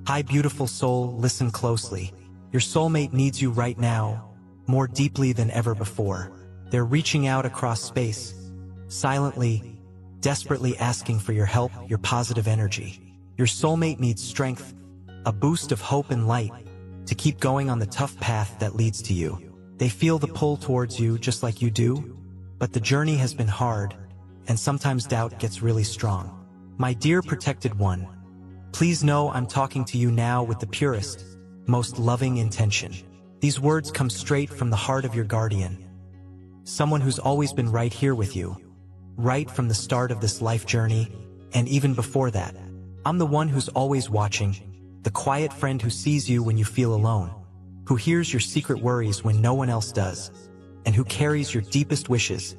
Hi, beautiful soul, listen closely. Your soulmate needs you right now, more deeply than ever before. They're reaching out across space, silently, desperately asking for your help, your positive energy. Your soulmate needs strength, a boost of hope and light, to keep going on the tough path that leads to you. They feel the pull towards you just like you do, but the journey has been hard, and sometimes doubt gets really strong. My dear protected one, please know I'm talking to you now with the purest, most loving intention. These words come straight from the heart of your guardian, someone who's always been right here with you, right from the start of this life journey, and even before that. I'm the one who's always watching, the quiet friend who sees you when you feel alone, who hears your secret worries when no one else does, and who carries your deepest wishes,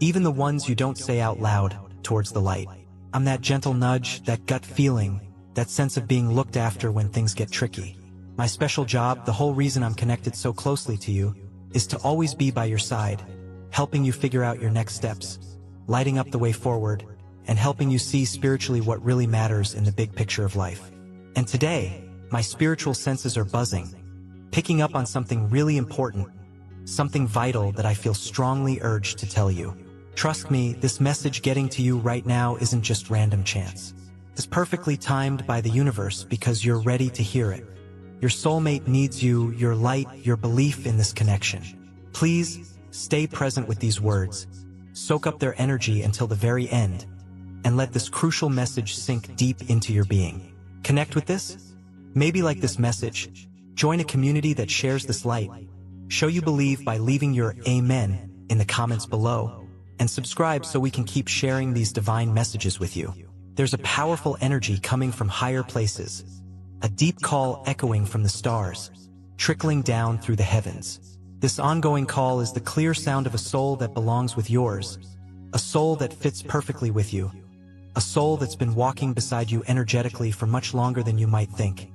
even the ones you don't say out loud, towards the light. I'm that gentle nudge, that gut feeling, that sense of being looked after when things get tricky. My special job, the whole reason I'm connected so closely to you, is to always be by your side, helping you figure out your next steps, lighting up the way forward, and helping you see spiritually what really matters in the big picture of life. And today, my spiritual senses are buzzing, picking up on something really important, something vital that I feel strongly urged to tell you. Trust me, this message getting to you right now isn't just random chance. It's perfectly timed by the universe because you're ready to hear it. Your soulmate needs you, your light, your belief in this connection. Please, stay present with these words. Soak up their energy until the very end, and let this crucial message sink deep into your being. Connect with this? Maybe like this message, join a community that shares this light. Show you believe by leaving your amen in the comments below, and subscribe so we can keep sharing these divine messages with you. There's a powerful energy coming from higher places, a deep call echoing from the stars, trickling down through the heavens. This ongoing call is the clear sound of a soul that belongs with yours, a soul that fits perfectly with you, a soul that's been walking beside you energetically for much longer than you might think,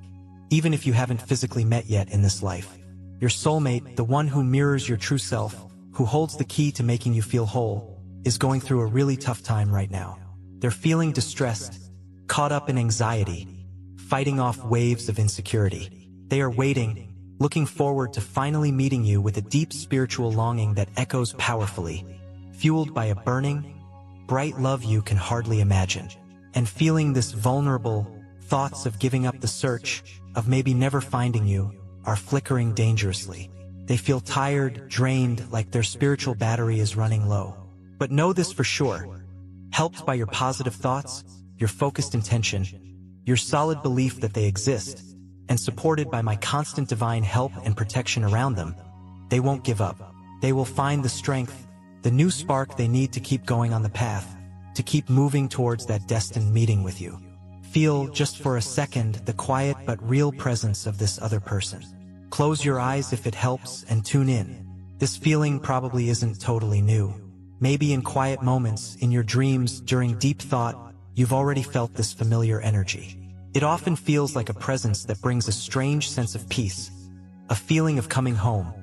even if you haven't physically met yet in this life. Your soulmate, the one who mirrors your true self, who holds the key to making you feel whole, is going through a really tough time right now. They're feeling distressed, caught up in anxiety, fighting off waves of insecurity. They are waiting, looking forward to finally meeting you with a deep spiritual longing that echoes powerfully, fueled by a burning, bright love you can hardly imagine. And feeling this vulnerable, thoughts of giving up the search, of maybe never finding you, are flickering dangerously. They feel tired, drained, like their spiritual battery is running low. But know this for sure. Helped by your positive thoughts, your focused intention, your solid belief that they exist, and supported by my constant divine help and protection around them, they won't give up. They will find the strength, the new spark they need to keep going on the path, to keep moving towards that destined meeting with you. Feel, just for a second, the quiet but real presence of this other person. Close your eyes if it helps and tune in. This feeling probably isn't totally new. Maybe in quiet moments, in your dreams, during deep thought, you've already felt this familiar energy. It often feels like a presence that brings a strange sense of peace, a feeling of coming home,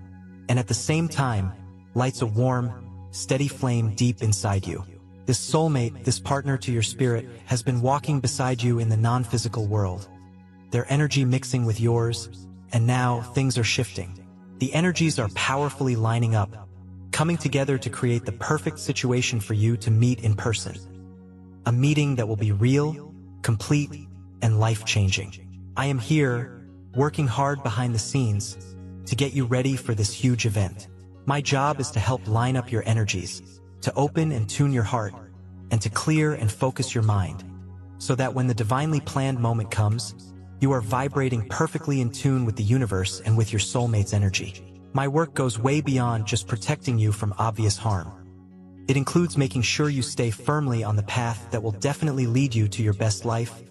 and at the same time, lights a warm, steady flame deep inside you. This soulmate, this partner to your spirit, has been walking beside you in the non-physical world, their energy mixing with yours, and now things are shifting. The energies are powerfully lining up, coming together to create the perfect situation for you to meet in person. A meeting that will be real, complete, and life-changing. I am here, working hard behind the scenes, to get you ready for this huge event. My job is to help line up your energies, to open and tune your heart, and to clear and focus your mind, so that when the divinely planned moment comes, you are vibrating perfectly in tune with the universe and with your soulmate's energy. My work goes way beyond just protecting you from obvious harm. It includes making sure you stay firmly on the path that will definitely lead you to your best life,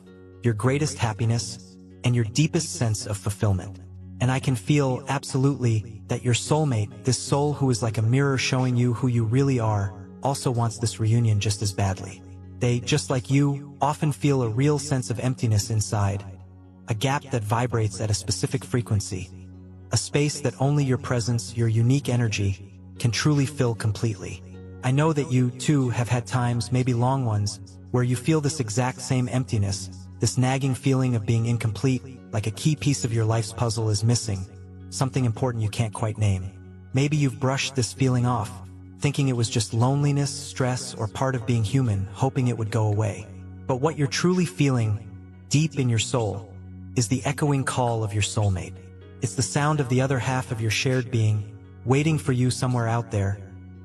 your greatest happiness, and your deepest sense of fulfillment. And I can feel, absolutely, that your soulmate, this soul who is like a mirror showing you who you really are, also wants this reunion just as badly. They, just like you, often feel a real sense of emptiness inside, a gap that vibrates at a specific frequency, a space that only your presence, your unique energy, can truly fill completely. I know that you, too, have had times, maybe long ones, where you feel this exact same emptiness, This nagging feeling of being incomplete, like a key piece of your life's puzzle is missing, something important you can't quite name. Maybe you've brushed this feeling off, thinking it was just loneliness, stress, or part of being human, hoping it would go away. But what you're truly feeling, deep in your soul, is the echoing call of your soulmate. It's the sound of the other half of your shared being, waiting for you somewhere out there,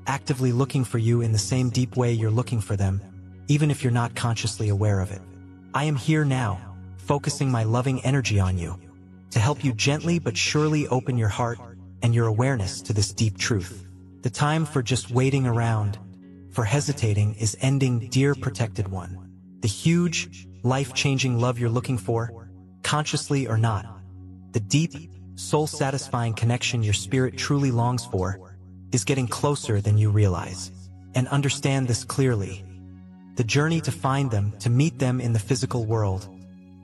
actively looking for you in the same deep way you're looking for them, even if you're not consciously aware of it. I am here now, focusing my loving energy on you, to help you gently but surely open your heart and your awareness to this deep truth. The time for just waiting around, for hesitating, is ending, dear protected one. The huge, life-changing love you're looking for, consciously or not, the deep, soul-satisfying connection your spirit truly longs for, is getting closer than you realize. And understand this clearly. The journey to find them, to meet them in the physical world,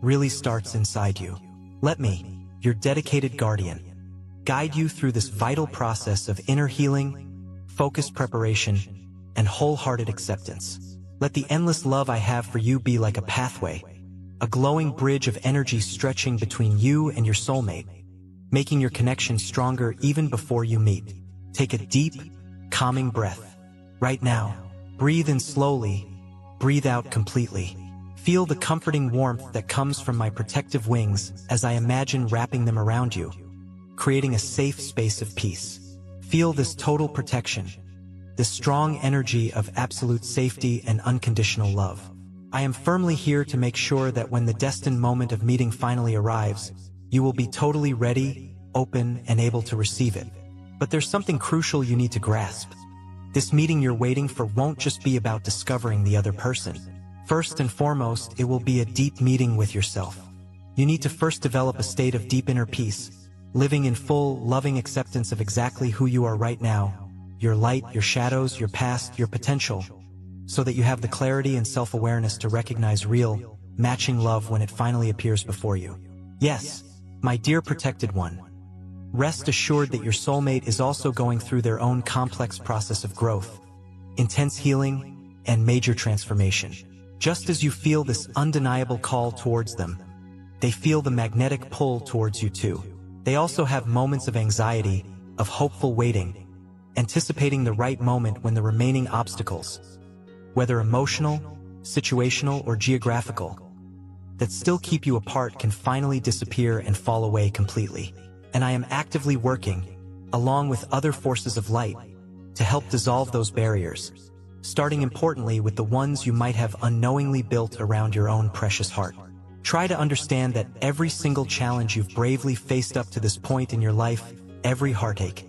really starts inside you. Let me, your dedicated guardian, guide you through this vital process of inner healing, focused preparation, and wholehearted acceptance. Let the endless love I have for you be like a pathway, a glowing bridge of energy stretching between you and your soulmate, making your connection stronger even before you meet. Take a deep, calming breath. Right now, breathe in slowly, breathe out completely. Feel the comforting warmth that comes from my protective wings as I imagine wrapping them around you, creating a safe space of peace. Feel this total protection, this strong energy of absolute safety and unconditional love. I am firmly here to make sure that when the destined moment of meeting finally arrives, you will be totally ready, open, and able to receive it. But there's something crucial you need to grasp. This meeting you're waiting for won't just be about discovering the other person. First and foremost, it will be a deep meeting with yourself. You need to first develop a state of deep inner peace, living in full, loving acceptance of exactly who you are right now, your light, your shadows, your past, your potential, so that you have the clarity and self-awareness to recognize real, matching love when it finally appears before you. Yes, my dear protected one, rest assured that your soulmate is also going through their own complex process of growth, intense healing, and major transformation. Just as you feel this undeniable call towards them, they feel the magnetic pull towards you too. They also have moments of anxiety, of hopeful waiting, anticipating the right moment when the remaining obstacles, whether emotional, situational, or geographical, that still keep you apart can finally disappear and fall away completely. And I am actively working, along with other forces of light, to help dissolve those barriers, starting importantly with the ones you might have unknowingly built around your own precious heart. Try to understand that every single challenge you've bravely faced up to this point in your life, every heartache,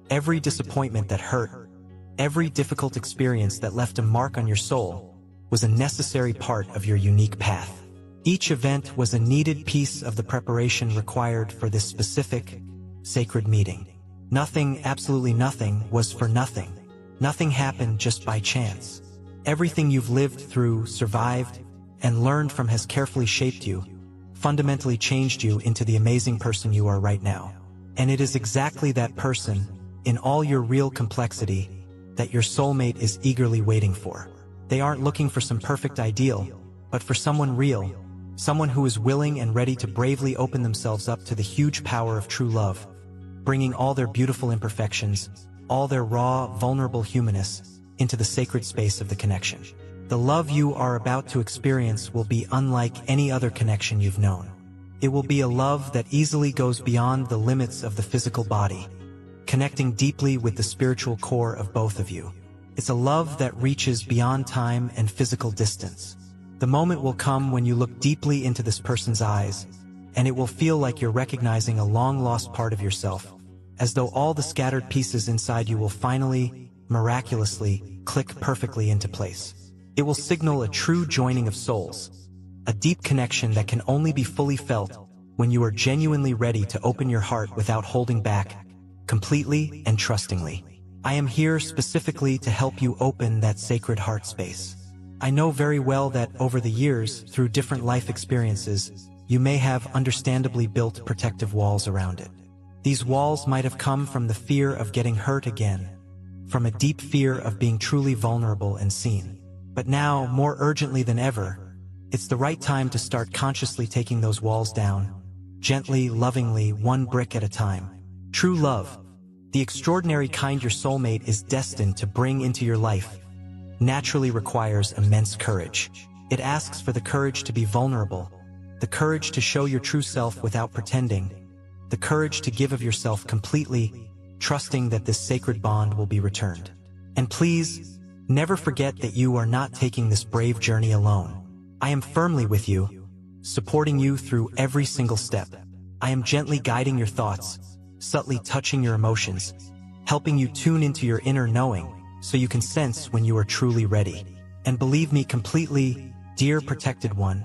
every disappointment that hurt, every difficult experience that left a mark on your soul, was a necessary part of your unique path. Each event was a needed piece of the preparation required for this specific, sacred meeting. Nothing, absolutely nothing, was for nothing. Nothing happened just by chance. Everything you've lived through, survived, and learned from has carefully shaped you, fundamentally changed you into the amazing person you are right now. And it is exactly that person, in all your real complexity, that your soulmate is eagerly waiting for. They aren't looking for some perfect ideal, but for someone real, someone who is willing and ready to bravely open themselves up to the huge power of true love, bringing all their beautiful imperfections, all their raw, vulnerable humanness, into the sacred space of the connection. The love you are about to experience will be unlike any other connection you've known. It will be a love that easily goes beyond the limits of the physical body, connecting deeply with the spiritual core of both of you. It's a love that reaches beyond time and physical distance. The moment will come when you look deeply into this person's eyes, and it will feel like you're recognizing a long-lost part of yourself, as though all the scattered pieces inside you will finally, miraculously, click perfectly into place. It will signal a true joining of souls, a deep connection that can only be fully felt when you are genuinely ready to open your heart without holding back, completely and trustingly. I am here specifically to help you open that sacred heart space. I know very well that over the years, through different life experiences, you may have understandably built protective walls around it. These walls might have come from the fear of getting hurt again, from a deep fear of being truly vulnerable and seen. But now, more urgently than ever, It's the right time to start consciously taking those walls down, gently, lovingly, one brick at a time. True love, the extraordinary kind your soulmate is destined to bring into your life, naturally requires immense courage. It asks for the courage to be vulnerable, the courage to show your true self without pretending, the courage to give of yourself completely, trusting that this sacred bond will be returned. And please, never forget that you are not taking this brave journey alone. I am firmly with you, supporting you through every single step. I am gently guiding your thoughts, subtly touching your emotions, helping you tune into your inner knowing so you can sense when you are truly ready. And believe me completely, dear protected one,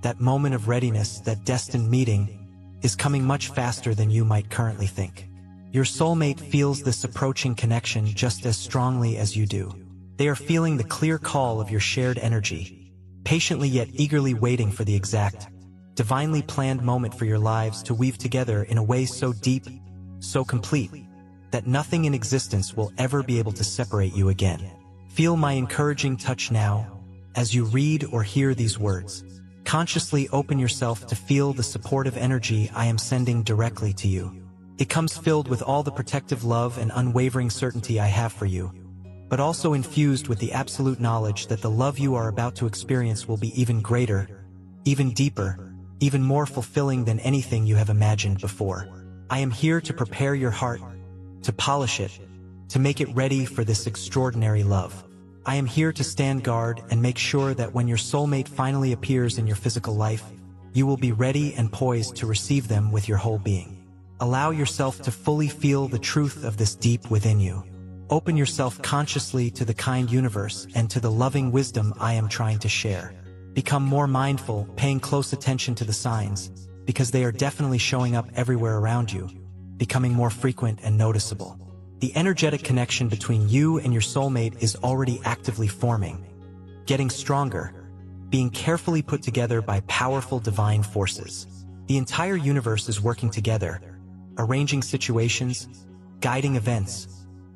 that moment of readiness, that destined meeting, is coming much faster than you might currently think. Your soulmate feels this approaching connection just as strongly as you do. They are feeling the clear call of your shared energy, patiently yet eagerly waiting for the exact, divinely planned moment for your lives to weave together in a way so deep, so complete, that nothing in existence will ever be able to separate you again. Feel my encouraging touch now, as you read or hear these words. Consciously open yourself to feel the supportive energy I am sending directly to you. It comes filled with all the protective love and unwavering certainty I have for you, but also infused with the absolute knowledge that the love you are about to experience will be even greater, even deeper, even more fulfilling than anything you have imagined before. I am here to prepare your heart, to polish it, to make it ready for this extraordinary love. I am here to stand guard and make sure that when your soulmate finally appears in your physical life, you will be ready and poised to receive them with your whole being. Allow yourself to fully feel the truth of this deep within you. Open yourself consciously to the kind universe and to the loving wisdom I am trying to share. Become more mindful, paying close attention to the signs, because they are definitely showing up everywhere around you, becoming more frequent and noticeable. The energetic connection between you and your soulmate is already actively forming, getting stronger, being carefully put together by powerful divine forces. The entire universe is working together, arranging situations, guiding events,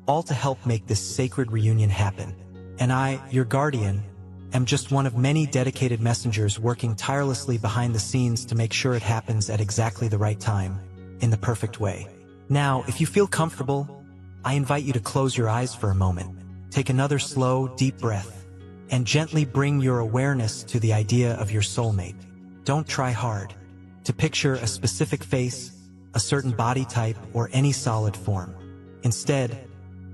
all to help make this sacred reunion happen. And I, your guardian, am just one of many dedicated messengers working tirelessly behind the scenes to make sure it happens at exactly the right time, in the perfect way. Now, if you feel comfortable, I invite you to close your eyes for a moment, take another slow, deep breath, and gently bring your awareness to the idea of your soulmate. Don't try hard to picture a specific face, a certain body type, or any solid form. Instead,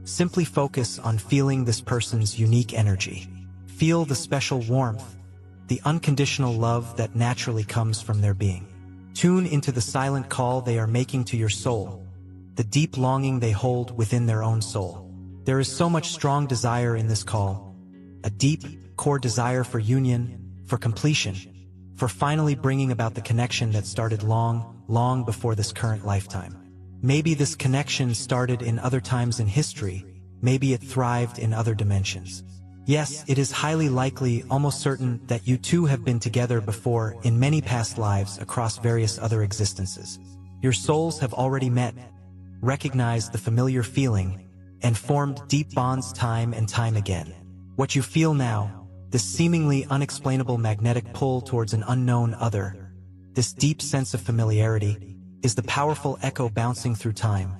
simply focus on feeling this person's unique energy. Feel the special warmth, the unconditional love that naturally comes from their being. Tune into the silent call they are making to your soul, the deep longing they hold within their own soul. There is so much strong desire in this call, a deep, core desire for union, for completion, for finally bringing about the connection that started long, long before this current lifetime. Maybe this connection started in other times in history, maybe it thrived in other dimensions. Yes, it is highly likely, almost certain, that you two have been together before in many past lives across various other existences. Your souls have already met, recognized the familiar feeling, and formed deep bonds time and time again. What you feel now, this seemingly unexplainable magnetic pull towards an unknown other, this deep sense of familiarity, is the powerful echo bouncing through time,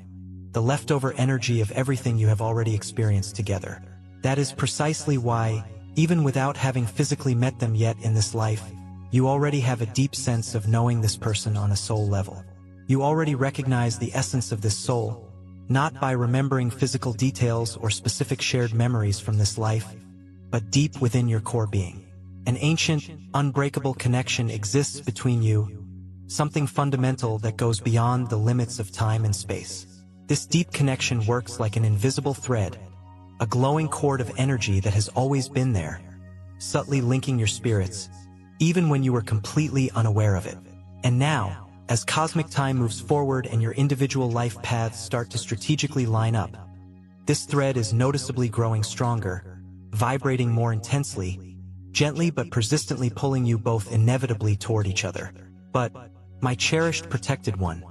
the leftover energy of everything you have already experienced together. That is precisely why, even without having physically met them yet in this life, you already have a deep sense of knowing this person on a soul level. You already recognize the essence of this soul, not by remembering physical details or specific shared memories from this life, but deep within your core being. An ancient, unbreakable connection exists between you, something fundamental that goes beyond the limits of time and space. This deep connection works like an invisible thread, a glowing cord of energy that has always been there, subtly linking your spirits, even when you were completely unaware of it. And now, as cosmic time moves forward and your individual life paths start to strategically line up, this thread is noticeably growing stronger, vibrating more intensely, gently but persistently pulling you both inevitably toward each other. But, my cherished protected one,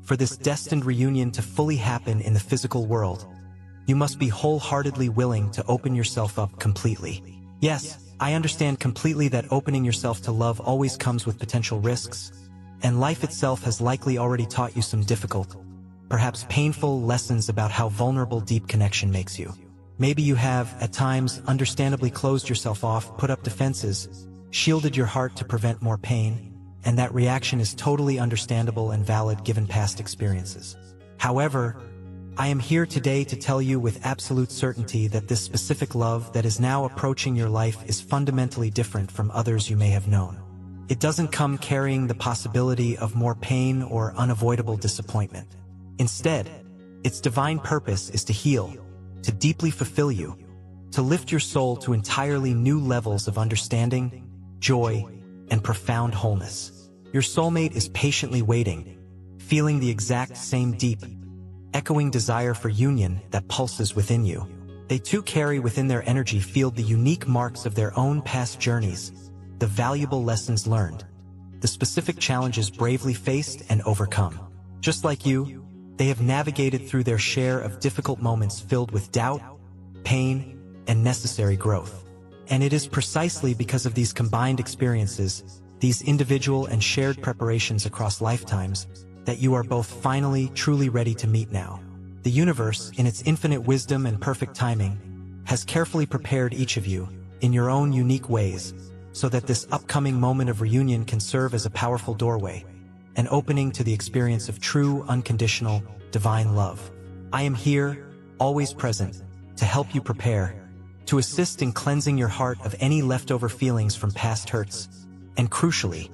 for this destined reunion to fully happen in the physical world, you must be wholeheartedly willing to open yourself up completely. Yes, I understand completely that opening yourself to love always comes with potential risks, and life itself has likely already taught you some difficult, perhaps painful lessons about how vulnerable deep connection makes you. Maybe you have, at times, understandably closed yourself off, put up defenses, shielded your heart to prevent more pain, and that reaction is totally understandable and valid given past experiences. However, I am here today to tell you with absolute certainty that this specific love that is now approaching your life is fundamentally different from others you may have known. It doesn't come carrying the possibility of more pain or unavoidable disappointment. Instead, its divine purpose is to heal, to deeply fulfill you, to lift your soul to entirely new levels of understanding, joy, and profound wholeness. Your soulmate is patiently waiting, feeling the exact same deep, echoing desire for union that pulses within you. They too carry within their energy field the unique marks of their own past journeys, the valuable lessons learned, the specific challenges bravely faced and overcome. Just like you, they have navigated through their share of difficult moments filled with doubt, pain, and necessary growth. And it is precisely because of these combined experiences, these individual and shared preparations across lifetimes, that you are both finally truly ready to meet now. The universe, in its infinite wisdom and perfect timing, has carefully prepared each of you, in your own unique ways, so that this upcoming moment of reunion can serve as a powerful doorway, an opening to the experience of true, unconditional, divine love. I am here, always present, to help you prepare, to assist in cleansing your heart of any leftover feelings from past hurts, and crucially,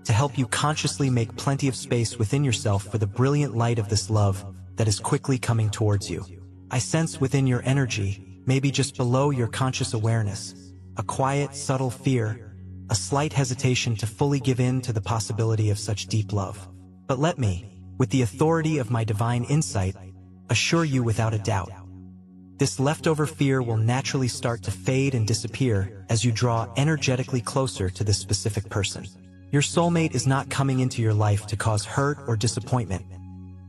to help you consciously make plenty of space within yourself for the brilliant light of this love that is quickly coming towards you. I sense within your energy, maybe just below your conscious awareness, a quiet, subtle fear, a slight hesitation to fully give in to the possibility of such deep love. But let me, with the authority of my divine insight, assure you without a doubt, this leftover fear will naturally start to fade and disappear as you draw energetically closer to this specific person. Your soulmate is not coming into your life to cause hurt or disappointment.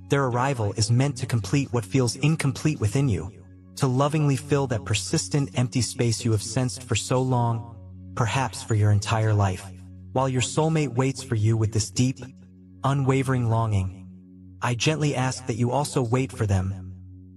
Their arrival is meant to complete what feels incomplete within you, to lovingly fill that persistent empty space you have sensed for so long, perhaps for your entire life. While your soulmate waits for you with this deep, unwavering longing, I gently ask that you also wait for them,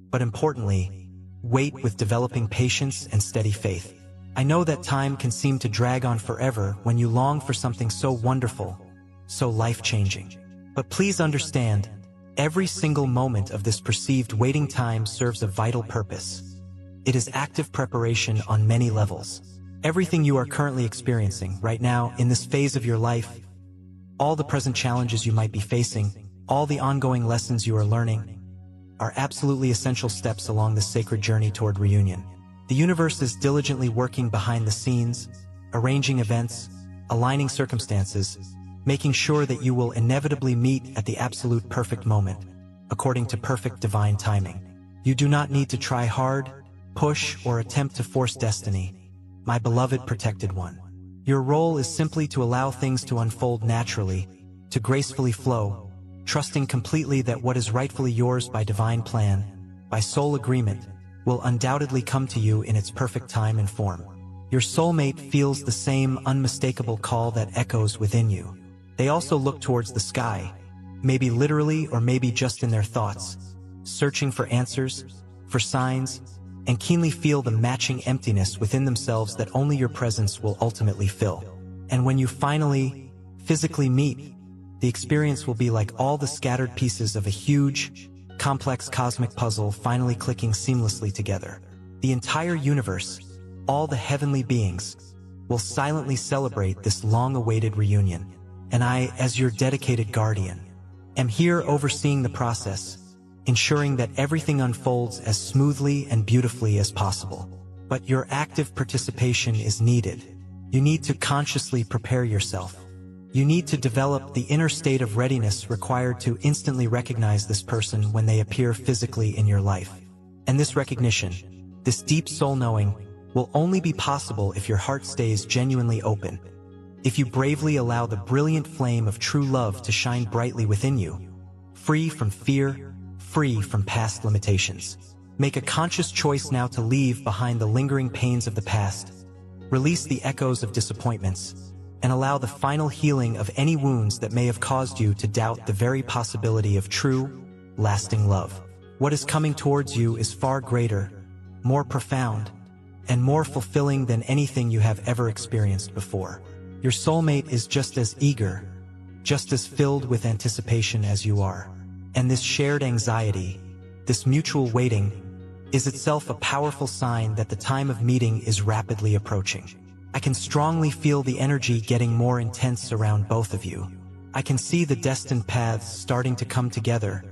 but importantly, wait with developing patience and steady faith. I know that time can seem to drag on forever when you long for something so wonderful, so life-changing. But please understand, every single moment of this perceived waiting time serves a vital purpose. It is active preparation on many levels. Everything you are currently experiencing right now in this phase of your life, all the present challenges you might be facing, all the ongoing lessons you are learning, are absolutely essential steps along the sacred journey toward reunion. The universe is diligently working behind the scenes, arranging events, aligning circumstances, making sure that you will inevitably meet at the absolute perfect moment, according to perfect divine timing. You do not need to try hard, push, or attempt to force destiny, my beloved protected one. Your role is simply to allow things to unfold naturally, to gracefully flow, trusting completely that what is rightfully yours by divine plan, by soul agreement, will undoubtedly come to you in its perfect time and form. Your soulmate feels the same unmistakable call that echoes within you. They also look towards the sky, maybe literally or maybe just in their thoughts, searching for answers, for signs, and keenly feel the matching emptiness within themselves that only your presence will ultimately fill. And when you finally, physically meet, the experience will be like all the scattered pieces of a huge, complex cosmic puzzle finally clicking seamlessly together. The entire universe, all the heavenly beings, will silently celebrate this long-awaited reunion. And I, as your dedicated guardian, am here overseeing the process, ensuring that everything unfolds as smoothly and beautifully as possible. But your active participation is needed. You need to consciously prepare yourself. You need to develop the inner state of readiness required to instantly recognize this person when they appear physically in your life. And this recognition, this deep soul knowing, will only be possible if your heart stays genuinely open. If you bravely allow the brilliant flame of true love to shine brightly within you, free from fear, free from past limitations. Make a conscious choice now to leave behind the lingering pains of the past, Release the echoes of disappointments, and allow the final healing of any wounds that may have caused you to doubt the very possibility of true, lasting love. What is coming towards you is far greater, more profound, and more fulfilling than anything you have ever experienced before. Your soulmate is just as eager, just as filled with anticipation as you are. And this shared anxiety, this mutual waiting, is itself a powerful sign that the time of meeting is rapidly approaching. I can strongly feel the energy getting more intense around both of you. I can see the destined paths starting to come together,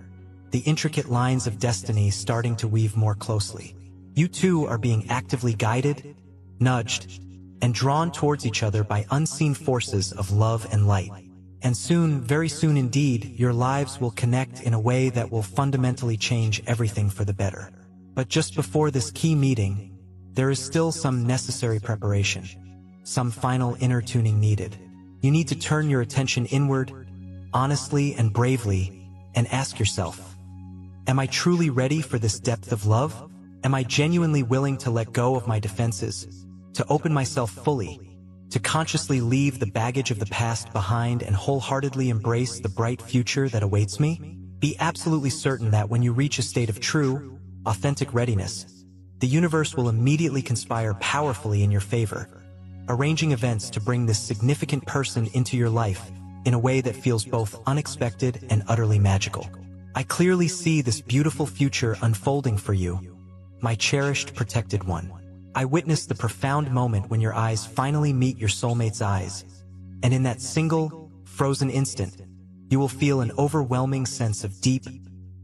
the intricate lines of destiny starting to weave more closely. You two are being actively guided, nudged, and drawn towards each other by unseen forces of love and light. And soon, very soon indeed, your lives will connect in a way that will fundamentally change everything for the better. But just before this key meeting, there is still some necessary preparation, some final inner tuning needed. You need to turn your attention inward, honestly and bravely, and ask yourself, am I truly ready for this depth of love? Am I genuinely willing to let go of my defenses, to open myself fully, to consciously leave the baggage of the past behind and wholeheartedly embrace the bright future that awaits me? Be absolutely certain that when you reach a state of true, authentic readiness, the universe will immediately conspire powerfully in your favor, arranging events to bring this significant person into your life in a way that feels both unexpected and utterly magical. I clearly see this beautiful future unfolding for you, my cherished, protected one. I witnessed the profound moment when your eyes finally meet your soulmate's eyes, and in that single, frozen instant, you will feel an overwhelming sense of deep,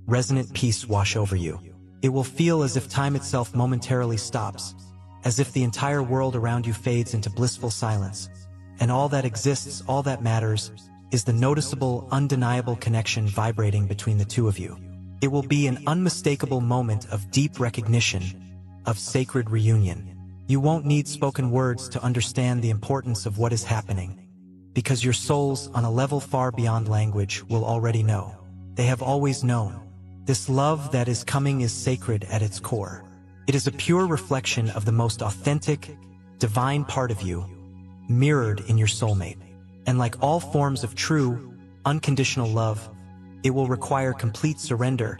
resonant peace wash over you. It will feel as if time itself momentarily stops, as if the entire world around you fades into blissful silence, and all that exists, all that matters, is the noticeable, undeniable connection vibrating between the two of you. It will be an unmistakable moment of deep recognition, of sacred reunion. You won't need spoken words to understand the importance of what is happening, because your souls on a level far beyond language will already know. They have always known. This love that is coming is sacred at its core. It is a pure reflection of the most authentic, divine part of you, mirrored in your soulmate. And like all forms of true, unconditional love, it will require complete surrender,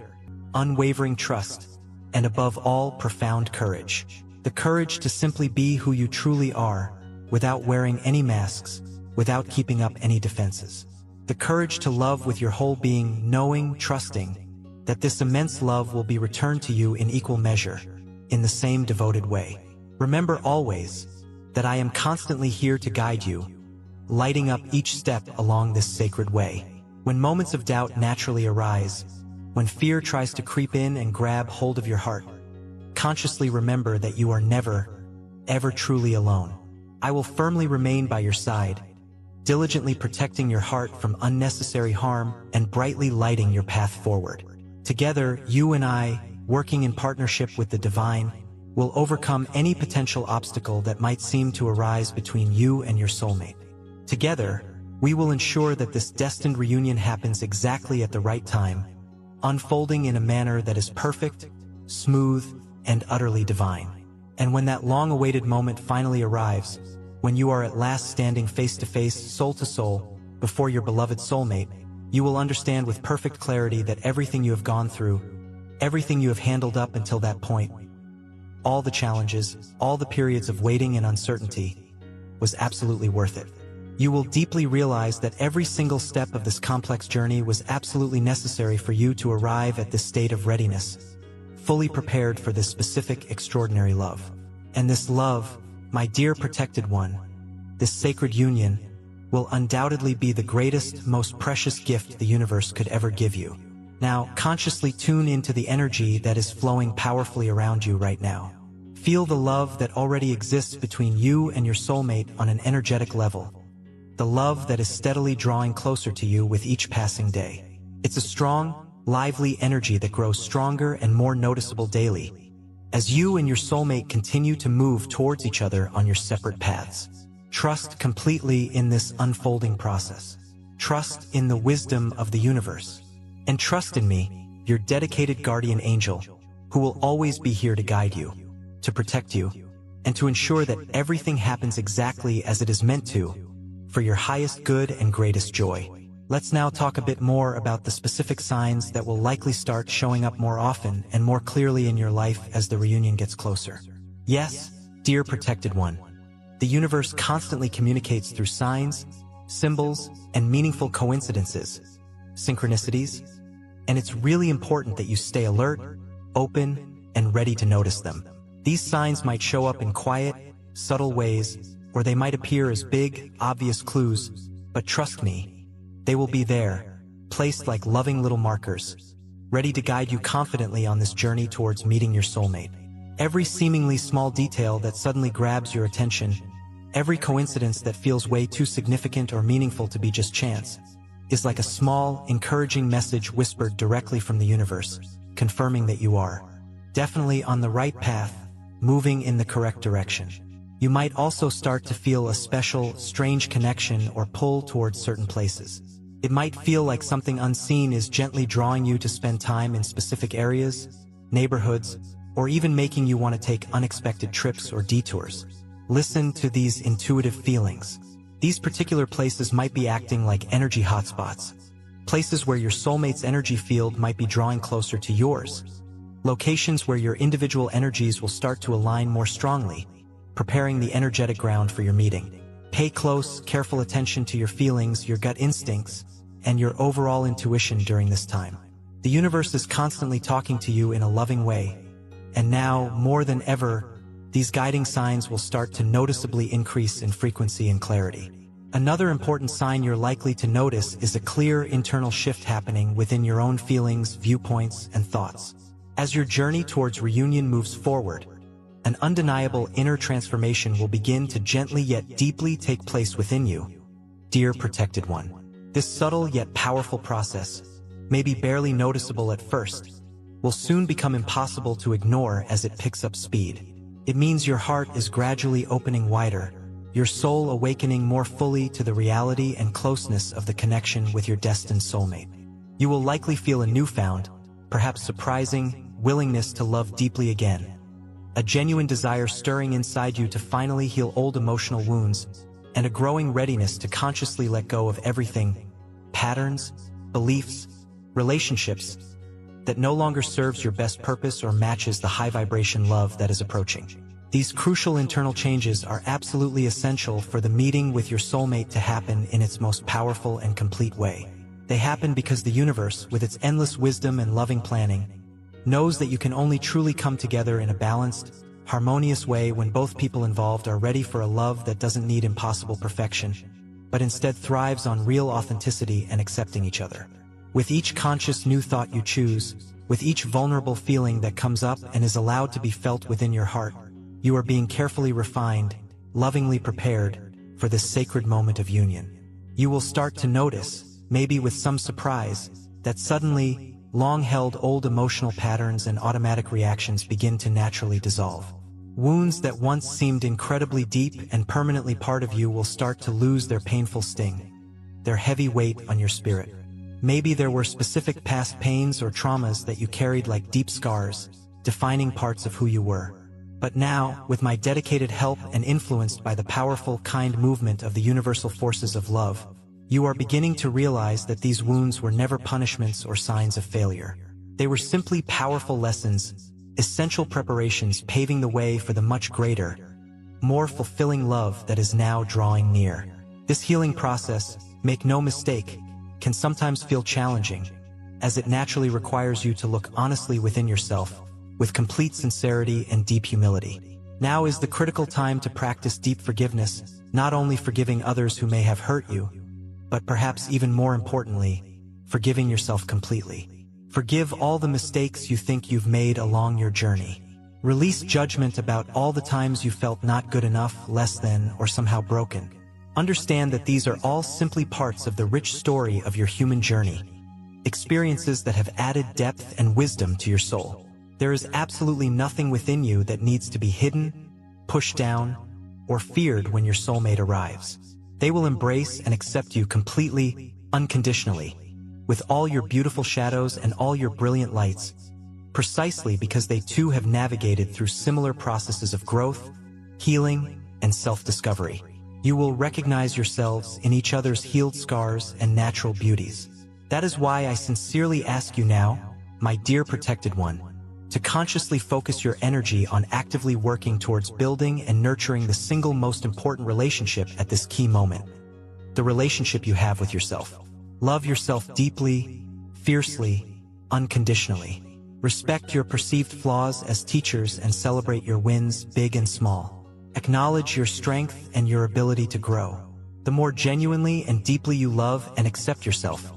unwavering trust, and above all, profound courage. The courage to simply be who you truly are, without wearing any masks, without keeping up any defenses. The courage to love with your whole being, knowing, trusting, that this immense love will be returned to you in equal measure, in the same devoted way. Remember always that I am constantly here to guide you, lighting up each step along this sacred way. When moments of doubt naturally arise, when fear tries to creep in and grab hold of your heart, consciously remember that you are never, ever truly alone. I will firmly remain by your side, diligently protecting your heart from unnecessary harm and brightly lighting your path forward. Together, you and I, working in partnership with the divine, will overcome any potential obstacle that might seem to arise between you and your soulmate. Together, we will ensure that this destined reunion happens exactly at the right time, unfolding in a manner that is perfect, smooth, and utterly divine. And when that long-awaited moment finally arrives, when you are at last standing face-to-face, soul-to-soul, before your beloved soulmate, you will understand with perfect clarity that everything you have gone through, everything you have handled up until that point, all the challenges, all the periods of waiting and uncertainty, was absolutely worth it. You will deeply realize that every single step of this complex journey was absolutely necessary for you to arrive at this state of readiness, fully prepared for this specific, extraordinary love. And this love, my dear protected one, this sacred union, will undoubtedly be the greatest, most precious gift the universe could ever give you. Now, consciously tune into the energy that is flowing powerfully around you right now. Feel the love that already exists between you and your soulmate on an energetic level. The love that is steadily drawing closer to you with each passing day. It's a strong, lively energy that grows stronger and more noticeable daily, as you and your soulmate continue to move towards each other on your separate paths. Trust completely in this unfolding process. Trust in the wisdom of the universe. And trust in me, your dedicated guardian angel, who will always be here to guide you, to protect you, and to ensure that everything happens exactly as it is meant to, for your highest good and greatest joy. Let's now talk a bit more about the specific signs that will likely start showing up more often and more clearly in your life as the reunion gets closer. Yes, dear protected one, the universe constantly communicates through signs, symbols, and meaningful coincidences, synchronicities, and it's really important that you stay alert, open, and ready to notice them. These signs might show up in quiet, subtle ways, or they might appear as big, obvious clues, but trust me, they will be there, placed like loving little markers, ready to guide you confidently on this journey towards meeting your soulmate. Every seemingly small detail that suddenly grabs your attention, every coincidence that feels way too significant or meaningful to be just chance, is like a small, encouraging message whispered directly from the universe, confirming that you are definitely on the right path, moving in the correct direction. You might also start to feel a special, strange connection or pull towards certain places. It might feel like something unseen is gently drawing you to spend time in specific areas, neighborhoods, or even making you want to take unexpected trips or detours. Listen to these intuitive feelings. These particular places might be acting like energy hotspots, places where your soulmate's energy field might be drawing closer to yours, locations where your individual energies will start to align more strongly, preparing the energetic ground for your meeting. Pay close, careful attention to your feelings, your gut instincts, and your overall intuition during this time. The universe is constantly talking to you in a loving way, and now, more than ever, these guiding signs will start to noticeably increase in frequency and clarity. Another important sign you're likely to notice is a clear internal shift happening within your own feelings, viewpoints, and thoughts. As your journey towards reunion moves forward, an undeniable inner transformation will begin to gently yet deeply take place within you, dear protected one. This subtle yet powerful process, maybe barely noticeable at first, will soon become impossible to ignore as it picks up speed. It means your heart is gradually opening wider, your soul awakening more fully to the reality and closeness of the connection with your destined soulmate. You will likely feel a newfound, perhaps surprising, willingness to love deeply again. A genuine desire stirring inside you to finally heal old emotional wounds, and a growing readiness to consciously let go of everything, patterns, beliefs, relationships, that no longer serves your best purpose or matches the high vibration love that is approaching. These crucial internal changes are absolutely essential for the meeting with your soulmate to happen in its most powerful and complete way. They happen because the universe, with its endless wisdom and loving planning, knows that you can only truly come together in a balanced, harmonious way when both people involved are ready for a love that doesn't need impossible perfection, but instead thrives on real authenticity and accepting each other. With each conscious new thought you choose, with each vulnerable feeling that comes up and is allowed to be felt within your heart, you are being carefully refined, lovingly prepared for this sacred moment of union. You will start to notice, maybe with some surprise, that suddenly, long-held old emotional patterns and automatic reactions begin to naturally dissolve. Wounds that once seemed incredibly deep and permanently part of you will start to lose their painful sting, their heavy weight on your spirit. Maybe there were specific past pains or traumas that you carried like deep scars, defining parts of who you were. But now, with my dedicated help and influenced by the powerful, kind movement of the universal forces of love, you are beginning to realize that these wounds were never punishments or signs of failure. They were simply powerful lessons, essential preparations paving the way for the much greater, more fulfilling love that is now drawing near. This healing process, make no mistake, can sometimes feel challenging, as it naturally requires you to look honestly within yourself, with complete sincerity and deep humility. Now is the critical time to practice deep forgiveness, not only forgiving others who may have hurt you, but perhaps even more importantly, forgiving yourself completely. Forgive all the mistakes you think you've made along your journey. Release judgment about all the times you felt not good enough, less than, or somehow broken. Understand that these are all simply parts of the rich story of your human journey, experiences that have added depth and wisdom to your soul. There is absolutely nothing within you that needs to be hidden, pushed down, or feared when your soulmate arrives. They will embrace and accept you completely, unconditionally, with all your beautiful shadows and all your brilliant lights, precisely because they too have navigated through similar processes of growth, healing, and self-discovery. You will recognize yourselves in each other's healed scars and natural beauties. That is why I sincerely ask you now, my dear protected one, to consciously focus your energy on actively working towards building and nurturing the single most important relationship at this key moment. The relationship you have with yourself. Love yourself deeply, fiercely, unconditionally. Respect your perceived flaws as teachers and celebrate your wins, big and small. Acknowledge your strength and your ability to grow. The more genuinely and deeply you love and accept yourself,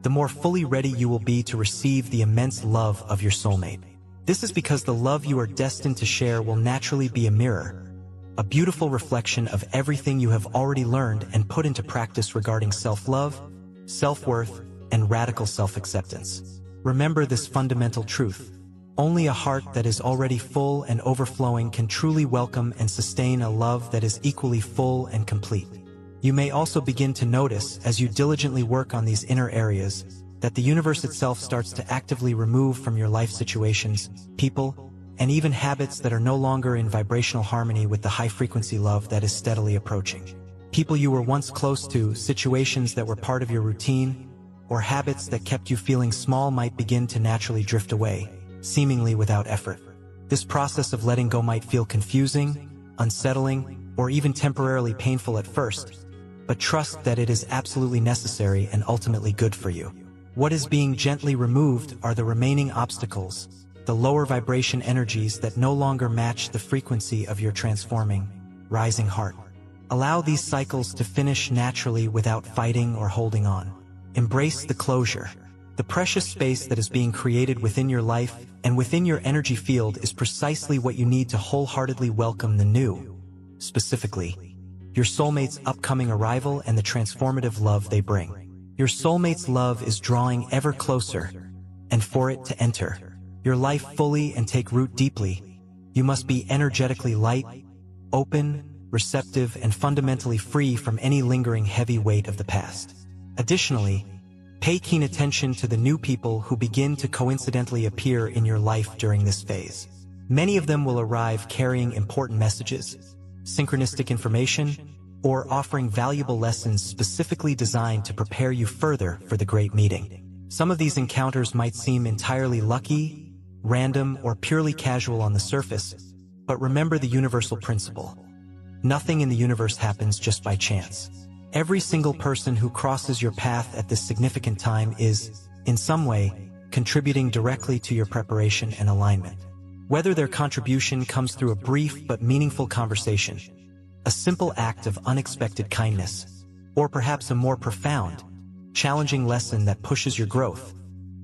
the more fully ready you will be to receive the immense love of your soulmate. This is because the love you are destined to share will naturally be a mirror, a beautiful reflection of everything you have already learned and put into practice regarding self-love, self-worth, and radical self-acceptance. Remember this fundamental truth. Only a heart that is already full and overflowing can truly welcome and sustain a love that is equally full and complete. You may also begin to notice, as you diligently work on these inner areas, that the universe itself starts to actively remove from your life situations, people, and even habits that are no longer in vibrational harmony with the high-frequency love that is steadily approaching. People you were once close to, situations that were part of your routine, or habits that kept you feeling small might begin to naturally drift away, seemingly without effort. This process of letting go might feel confusing, unsettling, or even temporarily painful at first, but trust that it is absolutely necessary and ultimately good for you. What is being gently removed are the remaining obstacles, the lower vibration energies that no longer match the frequency of your transforming, rising heart. Allow these cycles to finish naturally without fighting or holding on. Embrace the closure. The precious space that is being created within your life and within your energy field is precisely what you need to wholeheartedly welcome the new, specifically, your soulmate's upcoming arrival and the transformative love they bring. Your soulmate's love is drawing ever closer, and for it to enter your life fully and take root deeply, you must be energetically light, open, receptive, and fundamentally free from any lingering heavy weight of the past. Additionally, pay keen attention to the new people who begin to coincidentally appear in your life during this phase. Many of them will arrive carrying important messages, synchronistic information, or offering valuable lessons specifically designed to prepare you further for the great meeting. Some of these encounters might seem entirely lucky, random, or purely casual on the surface, but remember the universal principle. Nothing in the universe happens just by chance. Every single person who crosses your path at this significant time is, in some way, contributing directly to your preparation and alignment. Whether their contribution comes through a brief but meaningful conversation, a simple act of unexpected kindness, or perhaps a more profound, challenging lesson that pushes your growth,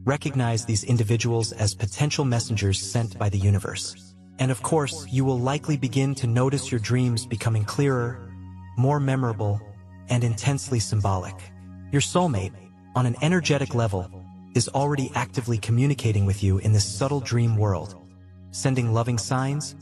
recognize these individuals as potential messengers sent by the universe. And of course, you will likely begin to notice your dreams becoming clearer, more memorable, and intensely symbolic. Your soulmate, on an energetic level, is already actively communicating with you in this subtle dream world, sending loving signs,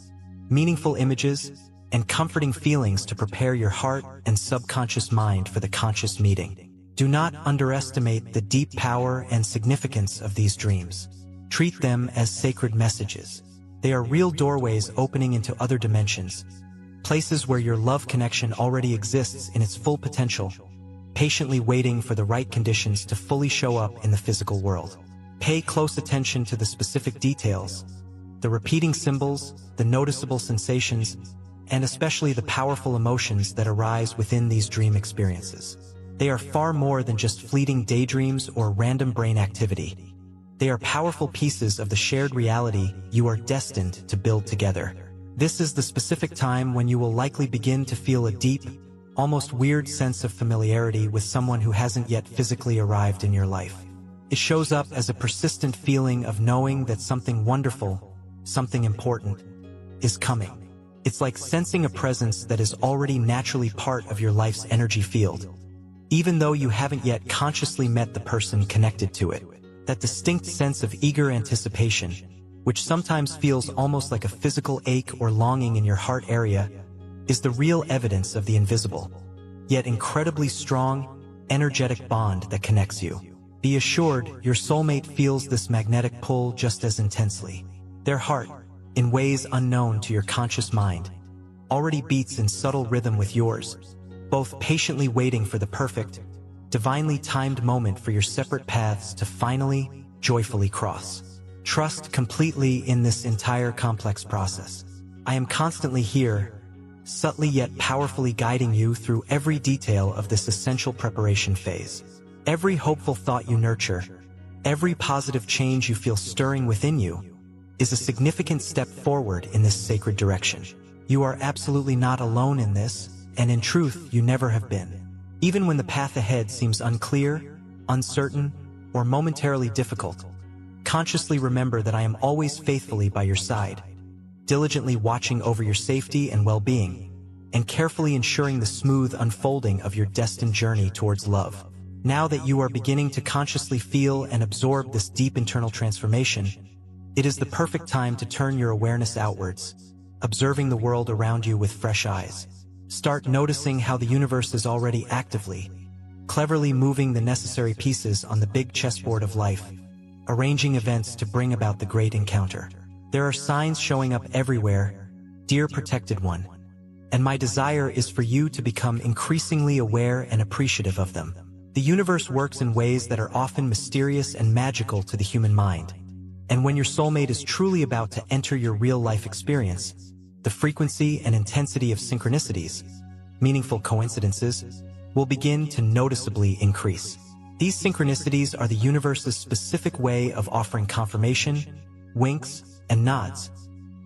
meaningful images, and comforting feelings to prepare your heart and subconscious mind for the conscious meeting. Do not underestimate the deep power and significance of these dreams. Treat them as sacred messages. They are real doorways opening into other dimensions, places where your love connection already exists in its full potential, patiently waiting for the right conditions to fully show up in the physical world. Pay close attention to the specific details, the repeating symbols, the noticeable sensations, and especially the powerful emotions that arise within these dream experiences. They are far more than just fleeting daydreams or random brain activity. They are powerful pieces of the shared reality you are destined to build together. This is the specific time when you will likely begin to feel a deep, almost weird sense of familiarity with someone who hasn't yet physically arrived in your life. It shows up as a persistent feeling of knowing that something wonderful, something important, is coming. It's like sensing a presence that is already naturally part of your life's energy field, even though you haven't yet consciously met the person connected to it. That distinct sense of eager anticipation, which sometimes feels almost like a physical ache or longing in your heart area, is the real evidence of the invisible, yet incredibly strong, energetic bond that connects you. Be assured, your soulmate feels this magnetic pull just as intensely. Their heart, in ways unknown to your conscious mind, already beats in subtle rhythm with yours, both patiently waiting for the perfect, divinely timed moment for your separate paths to finally, joyfully cross. Trust completely in this entire complex process. I am constantly here, subtly yet powerfully guiding you through every detail of this essential preparation phase. Every hopeful thought you nurture, every positive change you feel stirring within you, is a significant step forward in this sacred direction. You are absolutely not alone in this, and in truth, you never have been. Even when the path ahead seems unclear, uncertain, or momentarily difficult, consciously remember that I am always faithfully by your side, diligently watching over your safety and well-being, and carefully ensuring the smooth unfolding of your destined journey towards love. Now that you are beginning to consciously feel and absorb this deep internal transformation, it is the perfect time to turn your awareness outwards, observing the world around you with fresh eyes. Start noticing how the universe is already actively, cleverly moving the necessary pieces on the big chessboard of life, arranging events to bring about the great encounter. There are signs showing up everywhere, dear protected one, and my desire is for you to become increasingly aware and appreciative of them. The universe works in ways that are often mysterious and magical to the human mind, and when your soulmate is truly about to enter your real-life experience, the frequency and intensity of synchronicities, meaningful coincidences, will begin to noticeably increase. These synchronicities are the universe's specific way of offering confirmation, winks, and nods,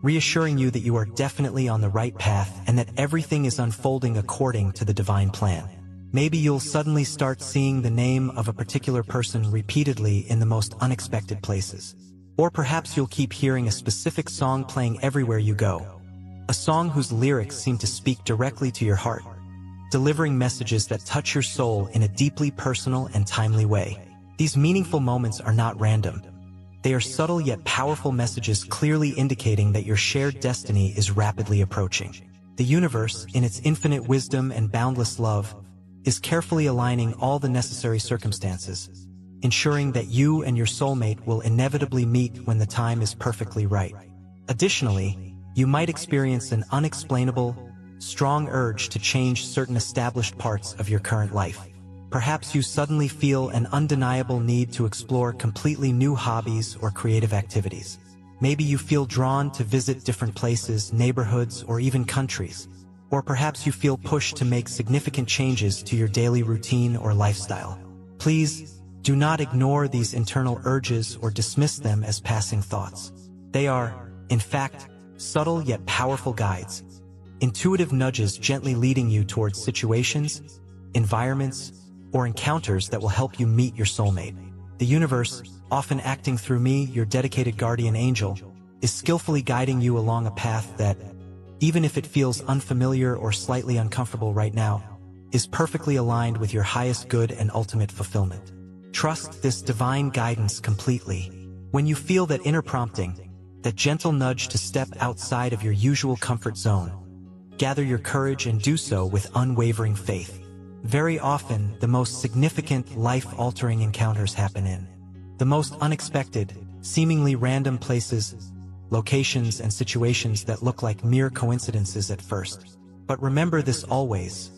reassuring you that you are definitely on the right path and that everything is unfolding according to the divine plan. Maybe you'll suddenly start seeing the name of a particular person repeatedly in the most unexpected places. Or perhaps you'll keep hearing a specific song playing everywhere you go. A song whose lyrics seem to speak directly to your heart, delivering messages that touch your soul in a deeply personal and timely way. These meaningful moments are not random. They are subtle yet powerful messages clearly indicating that your shared destiny is rapidly approaching. The universe, in its infinite wisdom and boundless love, is carefully aligning all the necessary circumstances, ensuring that you and your soulmate will inevitably meet when the time is perfectly right. Additionally, you might experience an unexplainable, strong urge to change certain established parts of your current life. Perhaps you suddenly feel an undeniable need to explore completely new hobbies or creative activities. Maybe you feel drawn to visit different places, neighborhoods, or even countries. Or perhaps you feel pushed to make significant changes to your daily routine or lifestyle. Please, do not ignore these internal urges or dismiss them as passing thoughts. They are, in fact, subtle yet powerful guides, intuitive nudges gently leading you towards situations, environments, or encounters that will help you meet your soulmate. The universe, often acting through me, your dedicated guardian angel, is skillfully guiding you along a path that, even if it feels unfamiliar or slightly uncomfortable right now, is perfectly aligned with your highest good and ultimate fulfillment. Trust this divine guidance completely. When you feel that inner prompting, that gentle nudge to step outside of your usual comfort zone, gather your courage and do so with unwavering faith. Very often, the most significant, life-altering encounters happen in the most unexpected, seemingly random places, locations, and situations that look like mere coincidences at first. But remember this always: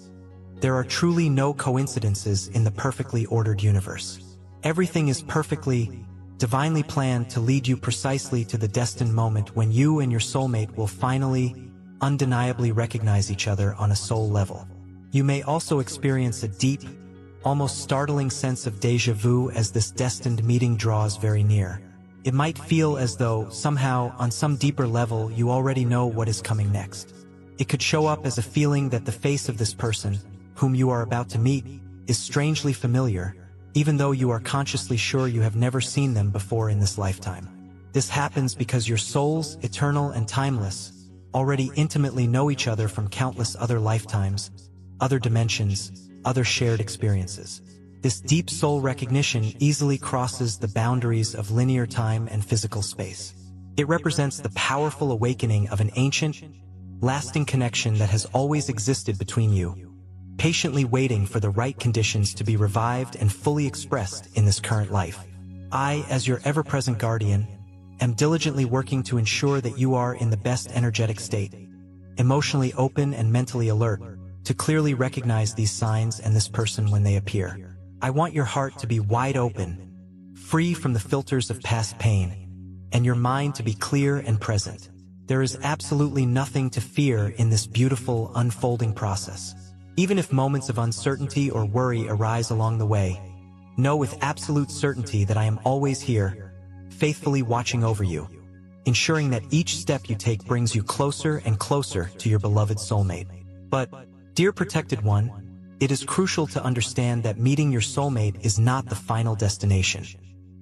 there are truly no coincidences in the perfectly ordered universe. Everything is perfectly, divinely planned to lead you precisely to the destined moment when you and your soulmate will finally, undeniably recognize each other on a soul level. You may also experience a deep, almost startling sense of déjà vu as this destined meeting draws very near. It might feel as though, somehow, on some deeper level, you already know what is coming next. It could show up as a feeling that the face of this person, whom you are about to meet, is strangely familiar, even though you are consciously sure you have never seen them before in this lifetime. This happens because your souls, eternal and timeless, already intimately know each other from countless other lifetimes, other dimensions, other shared experiences. This deep soul recognition easily crosses the boundaries of linear time and physical space. It represents the powerful awakening of an ancient, lasting connection that has always existed between you, patiently waiting for the right conditions to be revived and fully expressed in this current life. I, as your ever-present guardian, am diligently working to ensure that you are in the best energetic state, emotionally open and mentally alert, to clearly recognize these signs and this person when they appear. I want your heart to be wide open, free from the filters of past pain, and your mind to be clear and present. There is absolutely nothing to fear in this beautiful, unfolding process. Even if moments of uncertainty or worry arise along the way, know with absolute certainty that I am always here, faithfully watching over you, ensuring that each step you take brings you closer and closer to your beloved soulmate. But, dear protected one, it is crucial to understand that meeting your soulmate is not the final destination,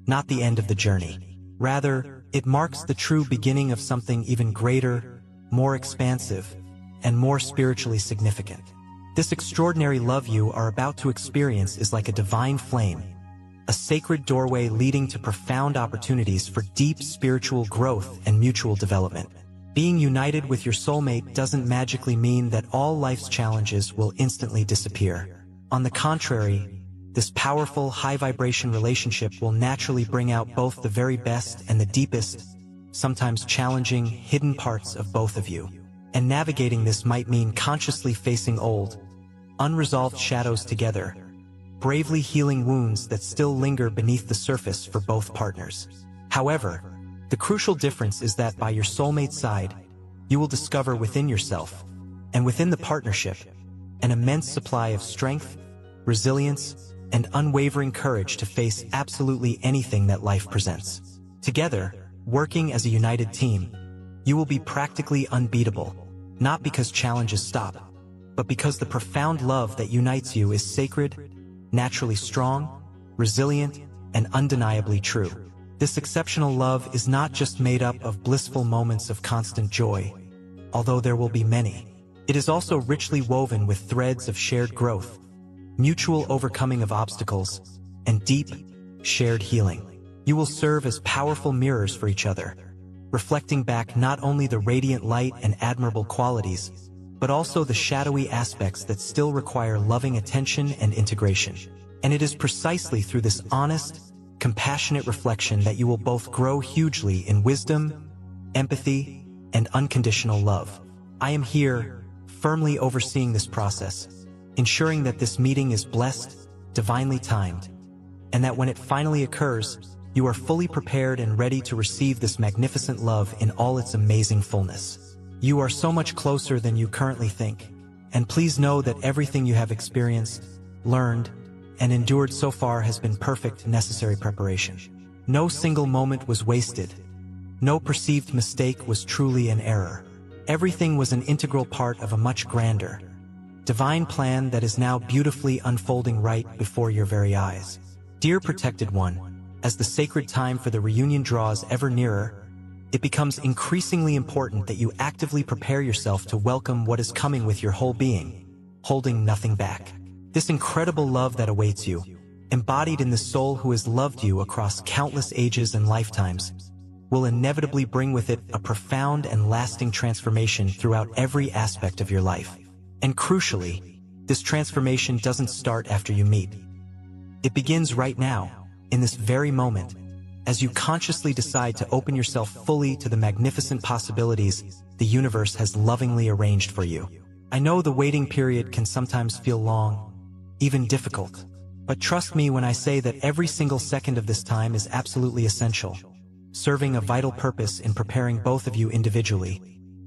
not the end of the journey. Rather, it marks the true beginning of something even greater, more expansive, and more spiritually significant. This extraordinary love you are about to experience is like a divine flame, a sacred doorway leading to profound opportunities for deep spiritual growth and mutual development. Being united with your soulmate doesn't magically mean that all life's challenges will instantly disappear. On the contrary, this powerful, high-vibration relationship will naturally bring out both the very best and the deepest, sometimes challenging, hidden parts of both of you. And navigating this might mean consciously facing old, unresolved shadows together, bravely healing wounds that still linger beneath the surface for both partners. However, the crucial difference is that by your soulmate's side, you will discover within yourself, and within the partnership, an immense supply of strength, resilience, and unwavering courage to face absolutely anything that life presents. Together, working as a united team, you will be practically unbeatable, not because challenges stop, but because the profound love that unites you is sacred, naturally strong, resilient, and undeniably true. This exceptional love is not just made up of blissful moments of constant joy, although there will be many. It is also richly woven with threads of shared growth, mutual overcoming of obstacles, and deep, shared healing. You will serve as powerful mirrors for each other, reflecting back not only the radiant light and admirable qualities, but also the shadowy aspects that still require loving attention and integration. And it is precisely through this honest, compassionate reflection that you will both grow hugely in wisdom, empathy, and unconditional love. I am here, firmly overseeing this process, ensuring that this meeting is blessed, divinely timed, and that when it finally occurs, you are fully prepared and ready to receive this magnificent love in all its amazing fullness. You are so much closer than you currently think, and please know that everything you have experienced, learned, and endured so far has been perfect, necessary preparation. No single moment was wasted. No perceived mistake was truly an error. Everything was an integral part of a much grander, divine plan that is now beautifully unfolding right before your very eyes. Dear protected one, as the sacred time for the reunion draws ever nearer, it becomes increasingly important that you actively prepare yourself to welcome what is coming with your whole being, holding nothing back. This incredible love that awaits you, embodied in the soul who has loved you across countless ages and lifetimes, will inevitably bring with it a profound and lasting transformation throughout every aspect of your life. And crucially, this transformation doesn't start after you meet. It begins right now, in this very moment, as you consciously decide to open yourself fully to the magnificent possibilities the universe has lovingly arranged for you. I know the waiting period can sometimes feel long, even difficult, but trust me when I say that every single second of this time is absolutely essential, serving a vital purpose in preparing both of you individually,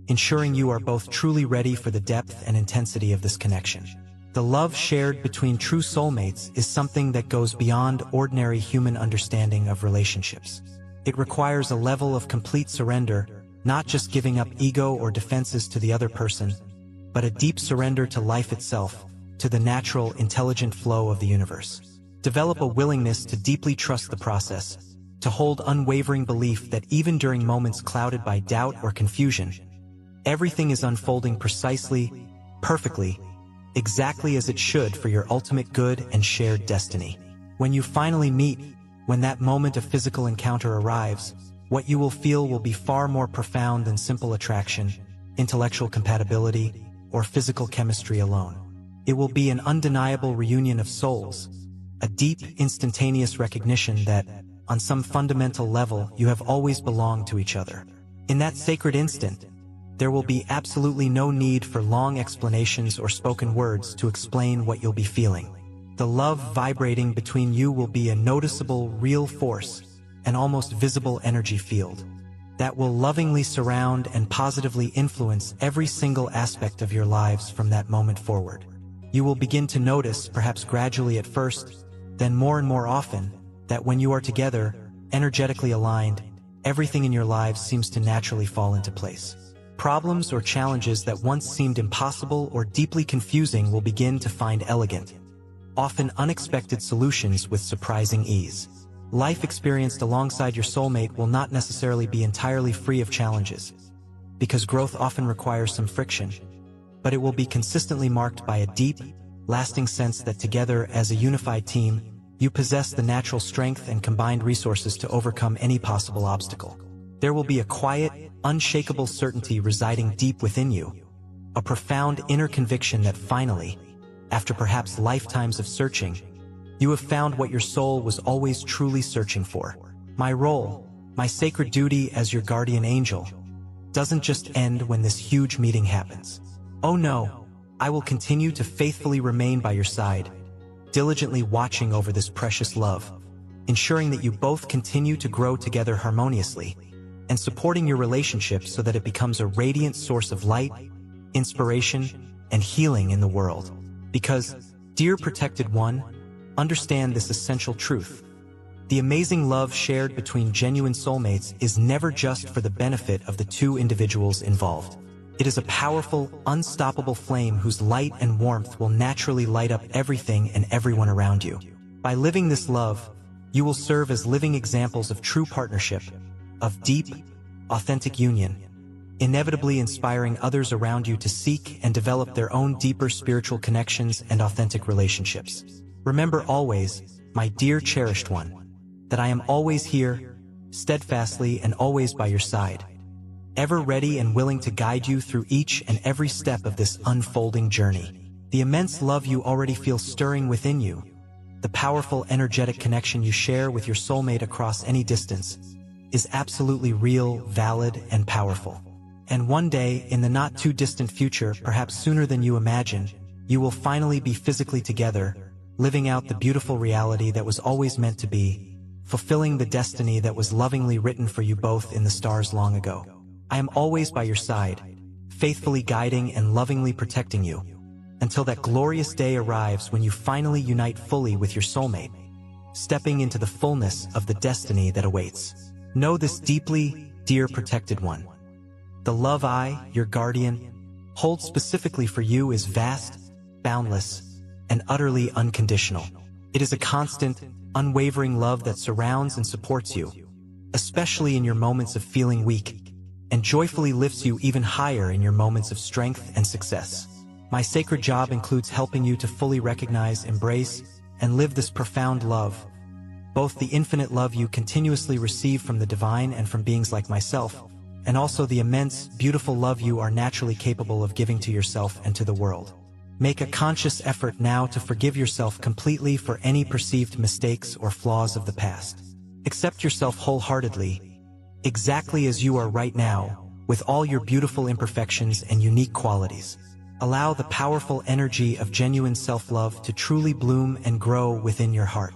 ensuring you are both truly ready for the depth and intensity of this connection. The love shared between true soulmates is something that goes beyond ordinary human understanding of relationships. It requires a level of complete surrender, not just giving up ego or defenses to the other person, but a deep surrender to life itself, to the natural, intelligent flow of the universe. Develop a willingness to deeply trust the process, to hold unwavering belief that even during moments clouded by doubt or confusion, everything is unfolding precisely, perfectly, exactly as it should for your ultimate good and shared destiny. When you finally meet, when that moment of physical encounter arrives, what you will feel will be far more profound than simple attraction, intellectual compatibility, or physical chemistry alone. It will be an undeniable reunion of souls, a deep, instantaneous recognition that, on some fundamental level, you have always belonged to each other. In that sacred instant, There will be absolutely no need for long explanations or spoken words to explain what you'll be feeling. The love vibrating between you will be a noticeable, real force, an almost visible energy field that will lovingly surround and positively influence every single aspect of your lives from that moment forward. You will begin to notice, perhaps gradually at first, then more and more often, that when you are together, energetically aligned, everything in your lives seems to naturally fall into place. Problems or challenges that once seemed impossible or deeply confusing will begin to find elegant, often unexpected solutions with surprising ease. Life experienced alongside your soulmate will not necessarily be entirely free of challenges, because growth often requires some friction, but it will be consistently marked by a deep, lasting sense that together as a unified team, you possess the natural strength and combined resources to overcome any possible obstacle. There will be a quiet, unshakable certainty residing deep within you, a profound inner conviction that finally, after perhaps lifetimes of searching, you have found what your soul was always truly searching for. My role, my sacred duty as your guardian angel, doesn't just end when this huge meeting happens. Oh no, I will continue to faithfully remain by your side, diligently watching over this precious love, ensuring that you both continue to grow together harmoniously, and supporting your relationship so that it becomes a radiant source of light, inspiration, and healing in the world. Because, dear protected one, understand this essential truth. The amazing love shared between genuine soulmates is never just for the benefit of the two individuals involved. It is a powerful, unstoppable flame whose light and warmth will naturally light up everything and everyone around you. By living this love, you will serve as living examples of true partnership, of deep, authentic union, inevitably inspiring others around you to seek and develop their own deeper spiritual connections and authentic relationships. Remember always, my dear cherished one, that I am always here, steadfastly and always by your side, ever ready and willing to guide you through each and every step of this unfolding journey. The immense love you already feel stirring within you, the powerful energetic connection you share with your soulmate across any distance, is absolutely real, valid, and powerful. And one day, in the not-too-distant future, perhaps sooner than you imagine, you will finally be physically together, living out the beautiful reality that was always meant to be, fulfilling the destiny that was lovingly written for you both in the stars long ago. I am always by your side, faithfully guiding and lovingly protecting you, until that glorious day arrives when you finally unite fully with your soulmate, stepping into the fullness of the destiny that awaits. Know this deeply, dear protected one. The love I, your guardian, hold specifically for you is vast, boundless, and utterly unconditional. It is a constant, unwavering love that surrounds and supports you, especially in your moments of feeling weak, and joyfully lifts you even higher in your moments of strength and success. My sacred job includes helping you to fully recognize, embrace, and live this profound love, both the infinite love you continuously receive from the divine and from beings like myself, and also the immense, beautiful love you are naturally capable of giving to yourself and to the world. Make a conscious effort now to forgive yourself completely for any perceived mistakes or flaws of the past. Accept yourself wholeheartedly, exactly as you are right now, with all your beautiful imperfections and unique qualities. Allow the powerful energy of genuine self-love to truly bloom and grow within your heart.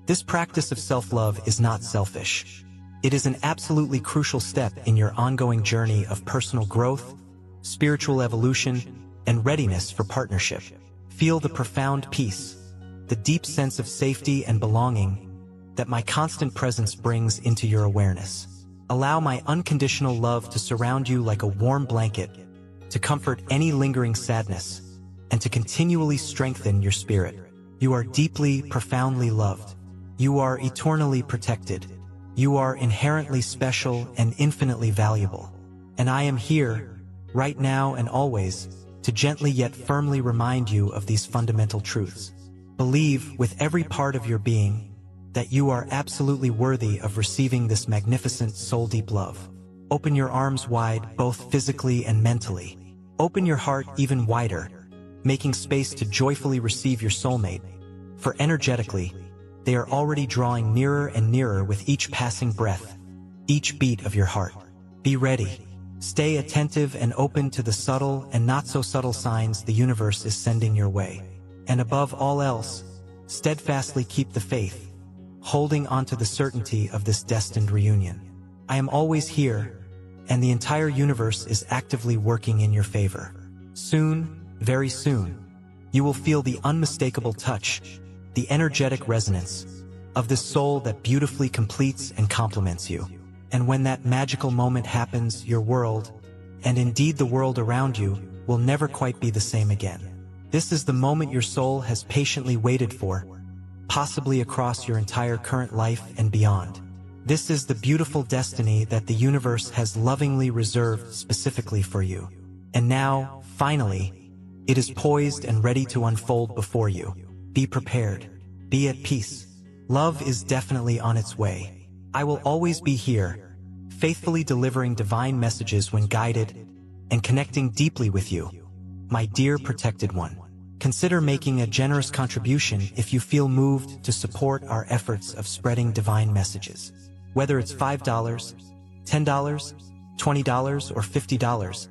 This practice of self-love is not selfish. It is an absolutely crucial step in your ongoing journey of personal growth, spiritual evolution, and readiness for partnership. Feel the profound peace, the deep sense of safety and belonging that my constant presence brings into your awareness. Allow my unconditional love to surround you like a warm blanket, to comfort any lingering sadness, and to continually strengthen your spirit. You are deeply, profoundly loved. You are eternally protected. You are inherently special and infinitely valuable. And I am here, right now and always, to gently yet firmly remind you of these fundamental truths. Believe, with every part of your being, that you are absolutely worthy of receiving this magnificent soul-deep love. Open your arms wide, both physically and mentally. Open your heart even wider, making space to joyfully receive your soulmate, for energetically, they are already drawing nearer and nearer with each passing breath, each beat of your heart. Be ready, Stay attentive and open to the subtle and not-so-subtle signs the universe is sending your way. And above all else, steadfastly keep the faith, holding onto the certainty of this destined reunion. I am always here, and the entire universe is actively working in your favor. Soon, very soon, you will feel the unmistakable touch, the energetic resonance of this soul that beautifully completes and complements you. And when that magical moment happens, your world, and indeed the world around you, will never quite be the same again. This is the moment your soul has patiently waited for, possibly across your entire current life and beyond. This is the beautiful destiny that the universe has lovingly reserved specifically for you. And now, finally, it is poised and ready to unfold before you. Be prepared. Be at peace. Love is definitely on its way. I will always be here, faithfully delivering divine messages when guided, and connecting deeply with you, my dear protected one. Consider making a generous contribution if you feel moved to support our efforts of spreading divine messages. Whether it's $5, $10, $20, or $50,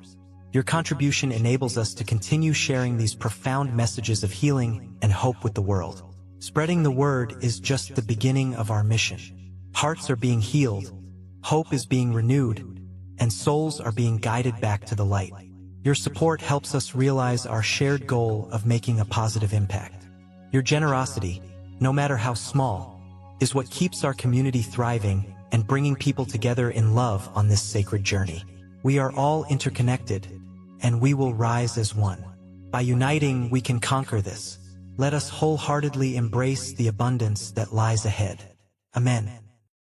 your contribution enables us to continue sharing these profound messages of healing and hope with the world. Spreading the word is just the beginning of our mission. Hearts are being healed, hope is being renewed, and souls are being guided back to the light. Your support helps us realize our shared goal of making a positive impact. Your generosity, no matter how small, is what keeps our community thriving and bringing people together in love on this sacred journey. We are all interconnected, and we will rise as one. By uniting, we can conquer this. Let us wholeheartedly embrace the abundance that lies ahead. Amen.